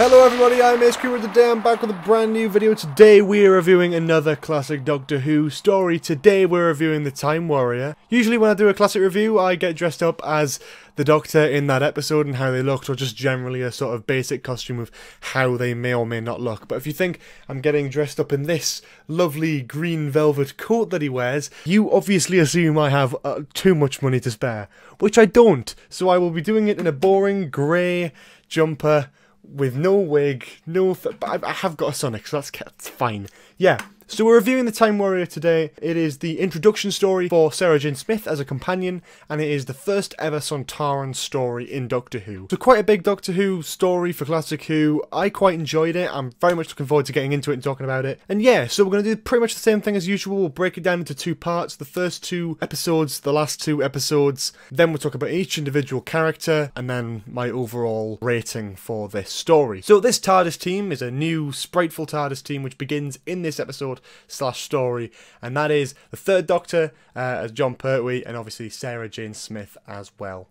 Hello everybody, I'm Hetsko with today. I'm back with a brand new video. Today we're reviewing another classic Doctor Who story. Today we're reviewing The Time Warrior. Usually when I do a classic review, I get dressed up as the Doctor in that episode and how they looked, or just generally a sort of basic costume of how they may or may not look. But if you think I'm getting dressed up in this lovely green velvet coat that he wears, you obviously assume I have too much money to spare, which I don't. So I will be doing it in a boring grey jumper with no wig, but I have got a Sonic, so that's fine. Yeah, so we're reviewing The Time Warrior today. It is the introduction story for Sarah Jane Smith as a companion, and it is the first ever Sontaran story in Doctor Who. So quite a big Doctor Who story for Classic Who. I quite enjoyed it. I'm very much looking forward to getting into it and talking about it. And yeah, so we're going to do pretty much the same thing as usual. We'll break it down into two parts. The first two episodes, the last two episodes. Then we'll talk about each individual character, and then my overall rating for this story. So this TARDIS team is a new, spriteful TARDIS team which begins in this episode / story, and that is the third Doctor as John Pertwee, and obviously Sarah Jane Smith as well.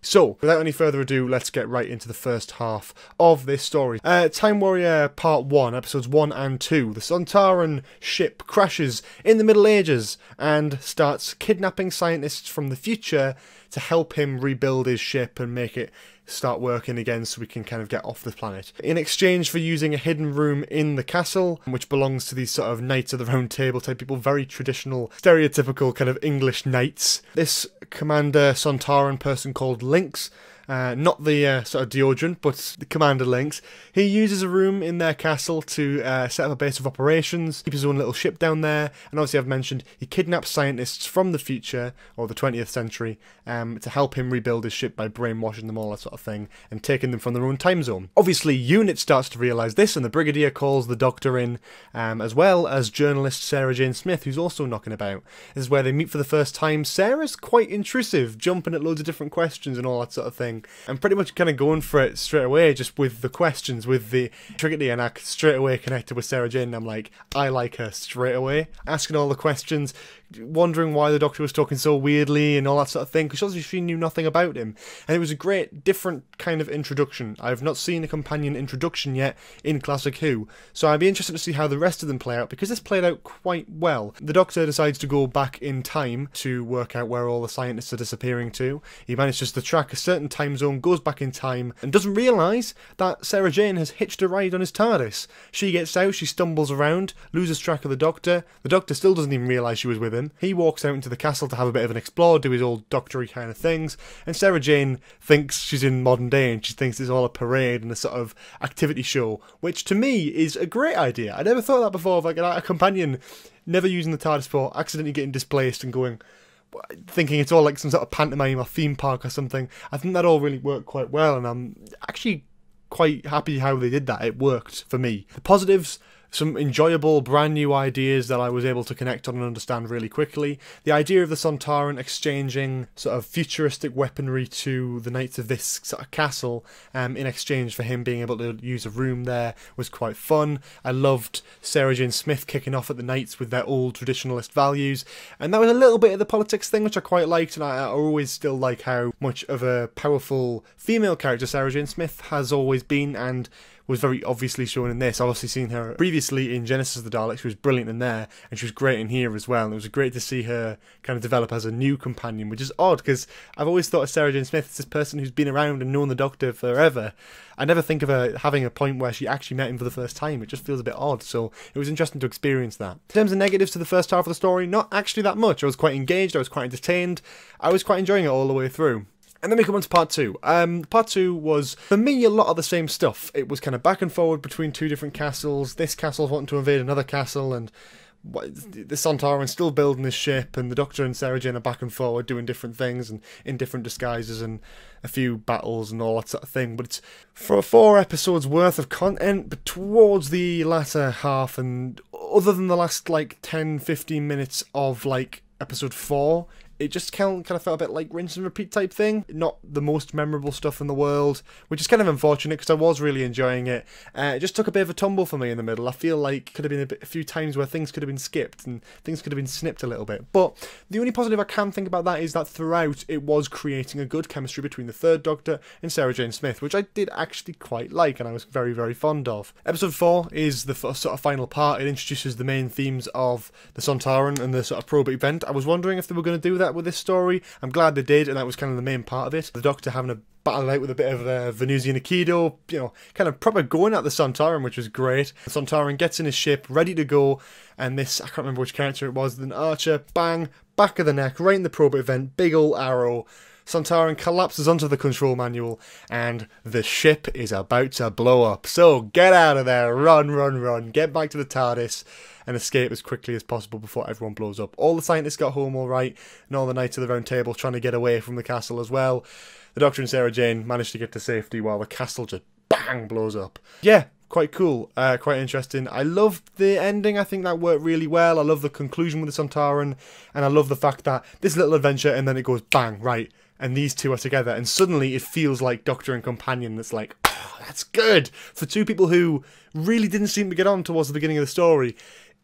So, without any further ado, let's get right into the first half of this story. Time Warrior Part 1, Episodes 1 and 2. The Sontaran ship crashes in the Middle Ages and starts kidnapping scientists from the future to help him rebuild his ship and make it start working again so we can kind of get off the planet. In exchange for using a hidden room in the castle, which belongs to these sort of Knights of the Round Table type people, very traditional, stereotypical kind of English knights. This Commander Sontaran person called Lynx, not the sort of deodorant, but the Commander Lynx. He uses a room in their castle to set up a base of operations, keep his own little ship down there, and obviously I've mentioned he kidnaps scientists from the future, or the 20th century, to help him rebuild his ship by brainwashing them, all that sort of thing, and taking them from their own time zone. Obviously UNIT starts to realise this, and the Brigadier calls the Doctor in, as well as journalist Sarah Jane Smith, who's also knocking about. This is where they meet for the first time. Sarah's quite intrusive, jumping at loads of different questions and all that sort of thing. I'm pretty much kind of going for it straight away, just with the questions, with the intricity, and I straight away connected with Sarah Jane, and I'm like, I like her straight away. Asking all the questions, wondering why the Doctor was talking so weirdly and all that sort of thing, because obviously she knew nothing about him. And it was a great, different kind of introduction. I've not seen a companion introduction yet in Classic Who, so I'd be interested to see how the rest of them play out, because this played out quite well. The Doctor decides to go back in time to work out where all the scientists are disappearing to. He manages to track a certain time zone, goes back in time, and doesn't realise that Sarah Jane has hitched a ride on his TARDIS. She gets out, she stumbles around, loses track of the Doctor. The Doctor still doesn't even realise she was with him. He walks out into the castle to have a bit of an explore, do his old doctory kind of things, and Sarah Jane thinks she's in modern day, and she thinks it's all a parade and a sort of activity show, which to me is a great idea. I never thought of that before, of like a companion never using the TARDIS before, accidentally getting displaced and going, thinking it's all like some sort of pantomime or theme park or something. I think that all really worked quite well, and I'm actually quite happy how they did that. It worked for me. The positives: some enjoyable brand new ideas that I was able to connect on and understand really quickly. The idea of the Sontaran exchanging sort of futuristic weaponry to the knights of this sort of castle in exchange for him being able to use a room there was quite fun. I loved Sarah Jane Smith kicking off at the knights with their old traditionalist values, and that was a little bit of the politics thing which I quite liked, and I always still like how much of a powerful female character Sarah Jane Smith has always been, and was very obviously shown in this. I've obviously seen her previously in Genesis of the Daleks. She was brilliant in there, and she was great in here as well. And it was great to see her kind of develop as a new companion, which is odd, because I've always thought of Sarah Jane Smith as this person who's been around and known the Doctor forever. I never think of her having a point where she actually met him for the first time. It just feels a bit odd, so it was interesting to experience that. In terms of negatives to the first half of the story, not actually that much. I was quite engaged, I was quite entertained, I was quite enjoying it all the way through. And then we come on to part 2. Part 2 was, for me, a lot of the same stuff. It was kind of back and forward between two different castles. This castle's wanting to invade another castle, and the Sontaran's still building his ship, and the Doctor and Sarah Jane are back and forward doing different things and in different disguises, and a few battles and all that sort of thing. But it's for 4 episodes worth of content, but towards the latter half, and other than the last like 10-15 minutes of like episode 4, It just kind of felt a bit like rinse and repeat type thing. Not the most memorable stuff in the world, which is kind of unfortunate because I was really enjoying it. It just took a bit of a tumble for me in the middle. I feel like could have been a few times where things could have been skipped and things could have been snipped a little bit. But the only positive I can think about that is that throughout it was creating a good chemistry between the Third Doctor and Sarah Jane Smith, which I did actually quite like and I was very, very fond of. Episode 4 is the sort of final part. It introduces the main themes of the Sontaran and the sort of probate event. I was wondering if they were going to do that with this story. I'm glad they did, and that was kind of the main part of it. The Doctor having a battle out with a bit of Venusian Aikido, you know, kind of proper going at the Sontaran, which was great. The Sontaran gets in his ship, ready to go, and this, I can't remember which character it was, an archer, bang, back of the neck, right in the probate event, big ol' arrow. Sontaran collapses onto the control manual, and the ship is about to blow up. So get out of there, run, run, run, get back to the TARDIS, and escape as quickly as possible before everyone blows up. All the scientists got home all right, and all the Knights of the Round Table trying to get away from the castle as well. The Doctor and Sarah Jane managed to get to safety while the castle just bang blows up. Yeah, quite cool, quite interesting. I loved the ending. I think that worked really well. I love the conclusion with the Sontaran, and I love the fact that this little adventure and then it goes bang, right, and these two are together, and suddenly it feels like Doctor and companion. That's like, oh, that's good. For two people who really didn't seem to get on towards the beginning of the story,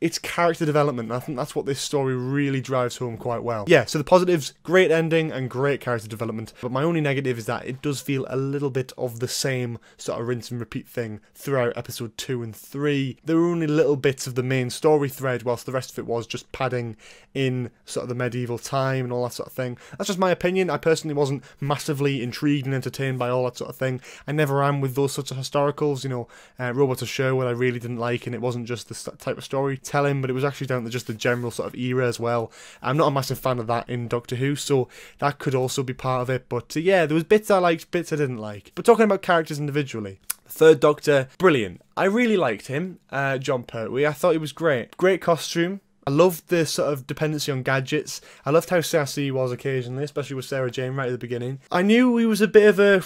it's character development, and I think that's what this story really drives home quite well. Yeah, so the positives, great ending and great character development, but my only negative is that it does feel a little bit of the same sort of rinse and repeat thing throughout episode 2 and 3. There were only little bits of the main story thread, whilst the rest of it was just padding in sort of the medieval time and all that sort of thing. That's just my opinion. I personally wasn't massively intrigued and entertained by all that sort of thing. I never am with those sorts of historicals, you know. Robots of Show, what I really didn't like, and it wasn't just the type of story telling, but it was actually down to just the general sort of era as well. I'm not a massive fan of that in Doctor Who, so that could also be part of it. But yeah, there was bits I liked, bits I didn't like. But talking about characters individually, the Third Doctor, brilliant. I really liked him, John Pertwee. I thought he was great. Great costume. I loved the sort of dependency on gadgets. I loved how sassy he was occasionally, especially with Sarah Jane right at the beginning. I knew he was a bit of a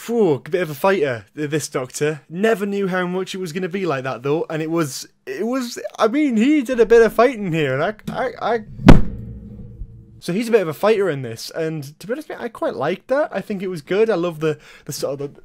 fighter, this Doctor. Never knew how much it was going to be like that though, and it was. I mean, he did a bit of fighting here, and so he's a bit of a fighter in this, and to be honest, I quite liked that. I think it was good. I love the sort of the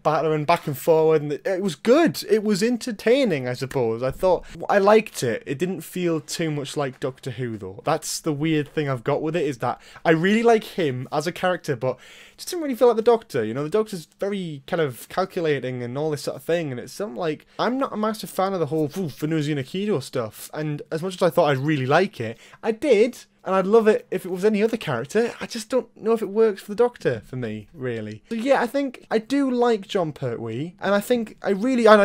battering back and forward, and it was good. It was entertaining, I suppose. I liked it. It didn't feel too much like Doctor Who, though. That's the weird thing I've got with it, is that I really like him as a character, but it just didn't really feel like the Doctor. You know, the Doctor's very kind of calculating and all this sort of thing, and it's something like, I'm not a massive fan of the whole Venusian Aikido stuff, and as much as I thought I'd really like it, I did. And I'd love it if it was any other character. I just don't know if it works for the Doctor, for me, really. So yeah, I think I do like John Pertwee, and I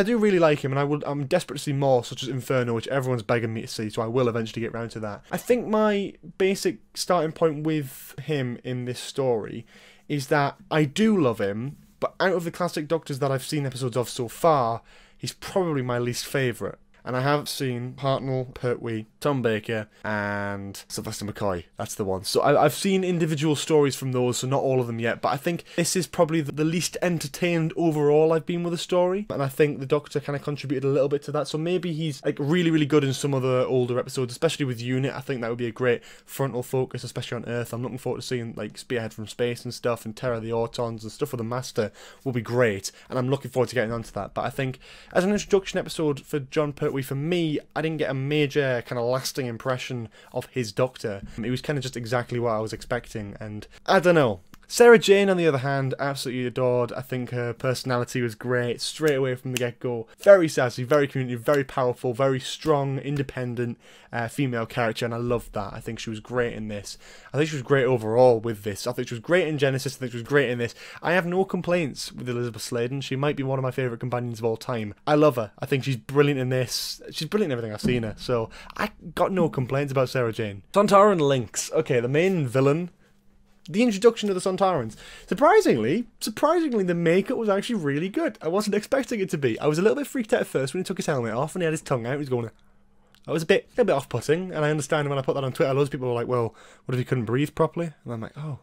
do really like him, and I'm desperate to see more, such as Inferno, which everyone's begging me to see, so I will eventually get round to that. I think my basic starting point with him in this story is that I do love him, but out of the classic Doctors that I've seen episodes of so far, he's probably my least favourite. And I have seen Hartnell, Pertwee, Tom Baker, and Sylvester McCoy. That's the one. So I've seen individual stories from those, so not all of them yet. But I think this is probably the least entertained overall I've been with a story. And I think the Doctor kind of contributed a little bit to that. So maybe he's like really, really good in some of the older episodes, especially with Unit. I think that would be a great frontal focus, especially on Earth. I'm looking forward to seeing like Spearhead from Space and stuff, and Terror of the Autons and stuff with the Master will be great. And I'm looking forward to getting onto that. But I think as an introduction episode for John Pertwee, for me, I didn't get a major kind of lasting impression of his Doctor. It was kind of just exactly what I was expecting, and I don't know. Sarah Jane, on the other hand, absolutely adored. I think her personality was great straight away from the get-go. Very sassy, very communicative, very powerful, very strong, independent female character, and I loved that. I think she was great in this. I think she was great overall with this. I think she was great in Genesis. I think she was great in this. I have no complaints with Elizabeth Sladen. She might be one of my favourite companions of all time. I love her. I think she's brilliant in this. She's brilliant in everything I've seen her, so I got no complaints about Sarah Jane. Sontaran Links. Okay, the main villain. The introduction of the Sontarans. Surprisingly, the makeup was actually really good. I wasn't expecting it to be. I was a little bit freaked out at first when he took his helmet off and he had his tongue out. He was going, that was a bit off-putting, and I understand when I put that on Twitter, loads of people were like, well, what if he couldn't breathe properly? And I'm like, oh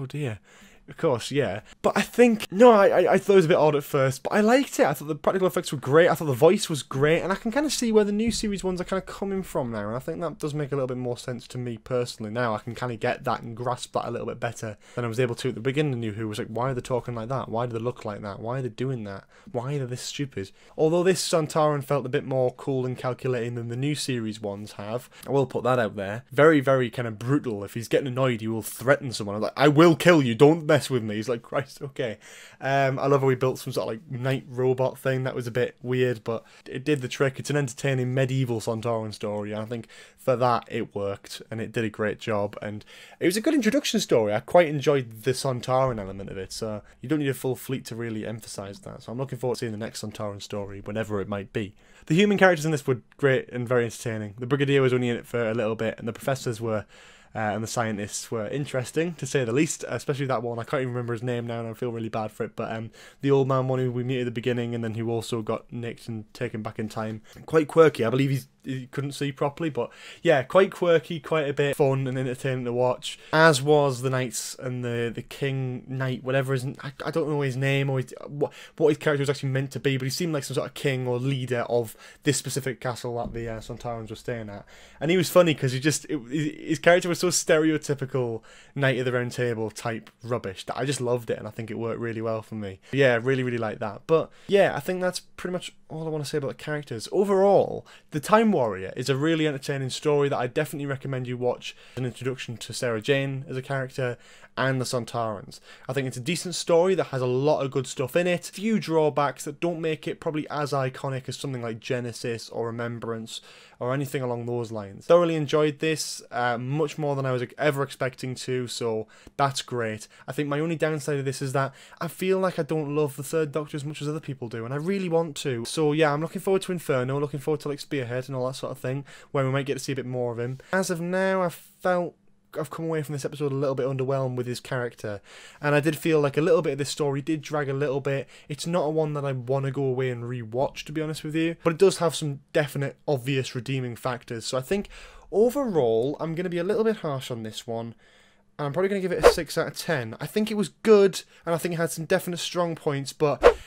dear. of course, yeah. But I think, no, I thought it was a bit odd at first, but I liked it. I thought the practical effects were great. I thought the voice was great, and I can kind of see where the new series ones are kind of coming from now, and I think that does make a little bit more sense to me personally now. I can kind of get that and grasp that a little bit better than I was able to at the beginning of New Who. Was like, why are they talking like that? Why do they look like that? Why are they doing that? Why are they this stupid? Although this Sontaran felt a bit more cool and calculating than the new series ones have, I will put that out there. Very, very kind of brutal. If he's getting annoyed, he will threaten someone. I'm like, I will kill you, don't mess with me. He's like, Christ, okay. I love how he built some sort of like night robot thing. That was a bit weird, but it did the trick. It's an entertaining medieval Sontaran story, and I think for that it worked, and it did a great job, and it was a good introduction story. I quite enjoyed the Sontaran element of it, so you don't need a full fleet to really emphasise that, so I'm looking forward to seeing the next Sontaran story, whenever it might be. The human characters in this were great and very entertaining. The Brigadier was only in it for a little bit, and the professors were and the scientists were interesting, to say the least, especially that one. I can't even remember his name now, and I feel really bad for it, but the old man one who we meet at the beginning, and then who also got nicked and taken back in time. Quite quirky. I believe he couldn't see properly, but yeah, quite quirky, quite a bit fun and entertaining to watch, as was the knights and the king knight, whatever his, I don't know his name or what his character was actually meant to be, but he seemed like some sort of king or leader of this specific castle that the Sontarans were staying at, and he was funny because his character was so stereotypical Knight of the Round Table type rubbish that I just loved it, and I think it worked really well for me. Yeah, really, really like that. But yeah, I think that's pretty much all I want to say about the characters. Overall, The Time Warrior is a really entertaining story that I definitely recommend you watch as an introduction to Sarah Jane as a character and the Sontarans. I think it's a decent story that has a lot of good stuff in it, few drawbacks that don't make it probably as iconic as something like Genesis or Remembrance or anything along those lines. Thoroughly enjoyed this, much more than I was ever expecting to, so that's great. I think my only downside of this is that I feel like I don't love the Third Doctor as much as other people do, and I really want to. So yeah, I'm looking forward to Inferno, looking forward to like Spearhead and all that sort of thing, where we might get to see a bit more of him. As of now, I've come away from this episode a little bit underwhelmed with his character, and I did feel like a little bit of this story did drag a little bit. It's not a one that I want to go away and re-watch, to be honest with you, but it does have some definite, obvious redeeming factors. So I think overall, I'm going to be a little bit harsh on this one, and I'm probably going to give it a 6 out of 10. I think it was good, and I think it had some definite strong points, but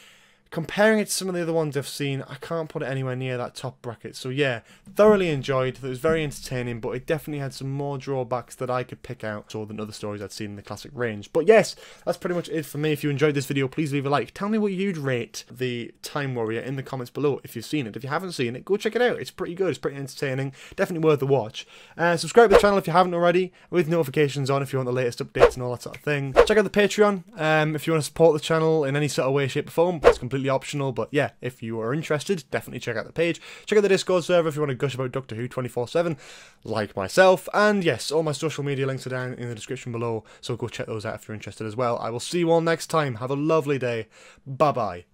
comparing it to some of the other ones I've seen, I can't put it anywhere near that top bracket. So yeah, thoroughly enjoyed. It was very entertaining, but it definitely had some more drawbacks that I could pick out than other stories I'd seen in the classic range. But yes, that's pretty much it for me. If you enjoyed this video, please leave a like. Tell me what you'd rate The Time Warrior in the comments below if you've seen it. If you haven't seen it, go check it out. It's pretty good. It's pretty entertaining. Definitely worth the watch. Subscribe to the channel if you haven't already, with notifications on if you want the latest updates and all that sort of thing. Check out the Patreon if you want to support the channel in any sort of way, shape or form. It's completely optional, but yeah, if you are interested, definitely check out the page. Check out the Discord server if you want to gush about Doctor Who 24/7, like myself. And yes, all my social media links are down in the description below, so go check those out if you're interested as well. I will see you all next time. Have a lovely day. Bye bye.